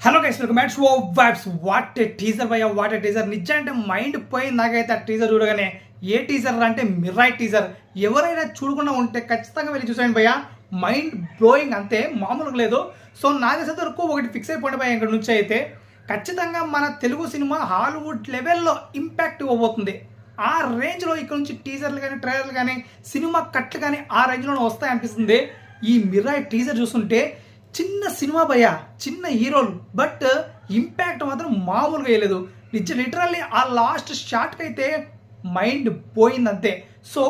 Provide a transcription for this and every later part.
Hello guys, welcome back to vibes. What a teaser భయ్యా, what a teaser. నిజం అంటే mind పోయింది నాకైతే ఆ టీజర్ చూడగానే. ఏ టీజర్ అంటే మిరాయ్ టీజర్. ఎవరైనా చూడకుండా ఉంటే ఖచ్చితంగా వెళ్ళి చూసేయండి భయ్యా. మైండ్ బ్లోయింగ్ అంతే, మామూలుగా లేదు. సో నాకు తెలిసేంత వరకు ఒకటి ఫిక్స్ అయిపోయింది భయ్యా ఇక్కడ నుంచి అయితే. ఖచ్చితంగా మన తెలుగు సినిమా హాలీవుడ్ లెవెల్లో ఇంపాక్ట్ ఇవ్వబోతుంది. ఆ రేంజ్లో ఇక్కడ నుంచి టీజర్లు కానీ ట్రైలర్లు కానీ సినిమా కట్లు కానీ ఆ రేంజ్లోనే వస్తాయి అనిపిస్తుంది. ఈ మిరాయ్ టీజర్ చూస్తుంటే చిన్న సినిమా భయ్య, చిన్న హీరోలు, బట్ ఇంపాక్ట్ మాత్రం మామూలుగా వేయలేదు. లిటరల్లీ ఆ లాస్ట్ షాట్కి అయితే మైండ్ పోయింది అంతే. సో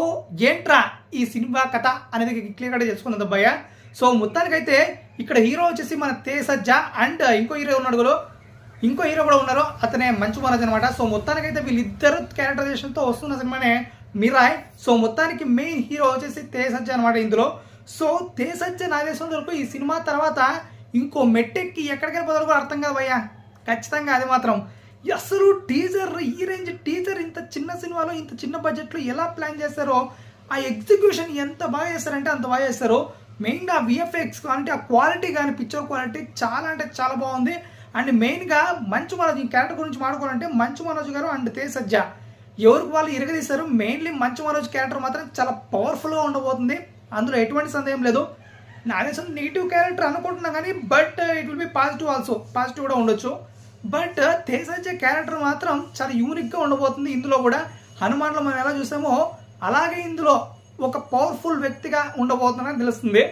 ఏంట్రా ఈ సినిమా కథ అనేది క్లియర్గా తెలుసుకున్నది భయ్య. సో మొత్తానికైతే ఇక్కడ హీరో వచ్చేసి మన తేజ అండ్ ఇంకో హీరో కూడా ఉన్నారు, అతనే మంచు మనోజ్ అనమాట. సో మొత్తానికైతే వీళ్ళిద్దరు క్యారెక్టరైజేషన్తో వస్తున్న సినిమానే మిరాయ్. సో మొత్తానికి మెయిన్ హీరో వచ్చేసి తేజ అనమాట ఇందులో. సో తేజ నాగేశ్వరం వరకు ఈ సినిమా తర్వాత ఇంకో మెట్టెక్కి ఎక్కడికైనా పోతారో అర్థం కాదు భయ్యా. ఖచ్చితంగా అది మాత్రం అసలు టీజర్, ఈ రేంజ్ టీజర్ ఇంత చిన్న సినిమాలో ఇంత చిన్న బడ్జెట్లో ఎలా ప్లాన్ చేస్తారో, ఆ ఎగ్జిక్యూషన్ ఎంత బాగా చేస్తారంటే అంత బాగా చేస్తారు. మెయిన్గా విఎఫ్ఎక్స్ అంటే ఆ క్వాలిటీ కానీ పిక్చర్ క్వాలిటీ చాలా అంటే చాలా బాగుంది. అండ్ మెయిన్గా మంచు మనోజ్, ఈ క్యారెక్టర్ గురించి మాట్లాడుకోవాలంటే మంచు మనోజ్ గారు అండ్ తేజ ఎవరికి వాళ్ళు ఇరగదీస్తారు. మెయిన్లీ మంచు మనోజ్ క్యారెక్టర్ మాత్రం చాలా పవర్ఫుల్గా ఉండబోతుంది, అందులో ఎటువంటి సందేహం లేదు. నాగేశ్వరం నెగిటివ్ క్యారెక్టర్ అనుకుంటున్నా కానీ but it will be positive also, positive కూడా ఉండొచ్చు. బట్ తేజ క్యారెక్టర్ మాత్రం చాలా యూనిక్గా ఉండబోతుంది. ఇందులో కూడా హనుమాన్లో మనం ఎలా చూసామో అలాగే ఇందులో ఒక పవర్ఫుల్ వ్యక్తిగా ఉండబోతుందని తెలుస్తుంది.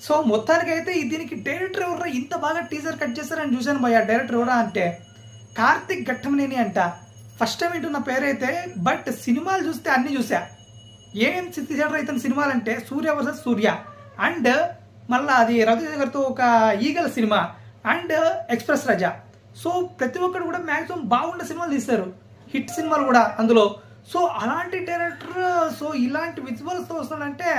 సో మొత్తానికైతే దీనికి డైరెక్టర్ ఎవరా ఇంత బాగా టీజర్ కట్ చేస్తారని చూశాను భయ్య. డైరెక్టర్ ఎవరా అంటే కార్తిక్ ఘట్టమనేని అంట. ఫస్ట్ టైం వింటున్న పేరైతే, బట్ సినిమాలు చూస్తే అన్నీ చూసా. ఏం థియేటర్ అయితే సినిమాలు అంటే సూర్య వర్సెస్ సూర్య, అండ్ మళ్ళీ అది రవితేజ గారితో ఒక ఈగల cinema, and express Raja. So ప్రతి ఒక్కరు కూడా మ్యాక్సిమం బాగుండే సినిమాలు తీస్తారు, హిట్ సినిమాలు కూడా అందులో. సో అలాంటి డైరెక్టర్ సో ఇలాంటి విజువల్స్తో వస్తాడంటే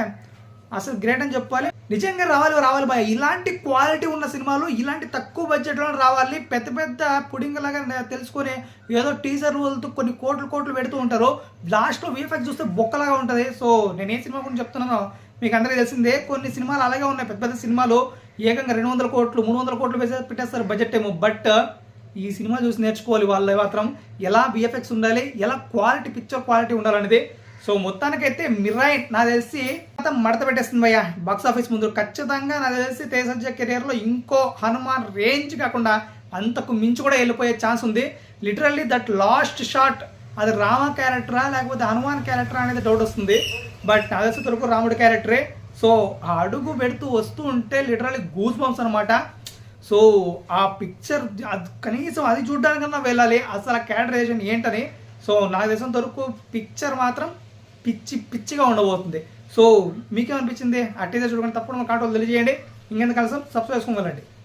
అసలు గ్రేట్ అని చెప్పాలి. నిజంగా రావాలి బాయ్. ఇలాంటి క్వాలిటీ ఉన్న సినిమాలు ఇలాంటి తక్కువ బడ్జెట్లో రావాలి. పెద్ద పెద్ద పుడింగలాగా తెలుసుకొని ఏదో టీజర్ వదులుతూ కొన్ని కోట్లు పెడుతూ ఉంటారు. లాస్ట్లో విఎఫ్ఎక్స్ చూస్తే బొక్కలాగా ఉంటుంది. సో నేను ఏ సినిమా గురించి చెప్తున్నానో మీకు అందరికీ తెలిసిందే. కొన్ని సినిమాలు అలాగే ఉన్నాయి, పెద్ద పెద్ద సినిమాలు ఏకంగా 200 కోట్లు 300 కోట్లు పెట్టేస్తారు బడ్జెట్ ఏమో. బట్ ఈ సినిమా చూసి నేర్చుకోవాలి వాళ్ళు మాత్రం ఎలా విఎఫ్ఎక్స్ ఉండాలి, ఎలా క్వాలిటీ పిక్చర్ క్వాలిటీ ఉండాలనేది. సో మొత్తానికైతే మిరాయ్ నాకు తెలిసి మడత పెట్టేస్తుంది భయ్య బాక్స్ ఆఫీస్ ముందు. ఖచ్చితంగా నాకు తెలిసి తేజ కెరియర్లో ఇంకో హనుమాన్ రేంజ్ కాకుండా అంతకు మించి కూడా వెళ్ళిపోయే ఛాన్స్ ఉంది. లిటరల్లీ దట్ లాస్ట్ షాట్ అది రామ క్యారెక్టరా లేకపోతే హనుమాన్ క్యారెక్టరా అనేది డౌట్ వస్తుంది. బట్ నాకు తెలిసి తరకు రాముడి క్యారెక్టరే. సో ఆ అడుగు పెడుతూ వస్తూ ఉంటే లిటరల్లీ గూస్ బంప్స్ అనమాట. సో ఆ పిక్చర్ కనీసం అది చూడడానికన్నా వెళ్ళాలి అసలు ఆ క్యారెక్టరైజేషన్ ఏంటని. సో నాకు తెలిసినంత వరకు పిక్చర్ మాత్రం పిచ్చిగా ఉండబోతుంది. సో మీకేమనిపించింది ఆ టీజర్ చూడకుండా తప్పకుండా కాంటోలు తెలియజేయండి. ఇంకెందుకు కలిసి సబ్స్క్రైబ్ చేసుకోగలండి.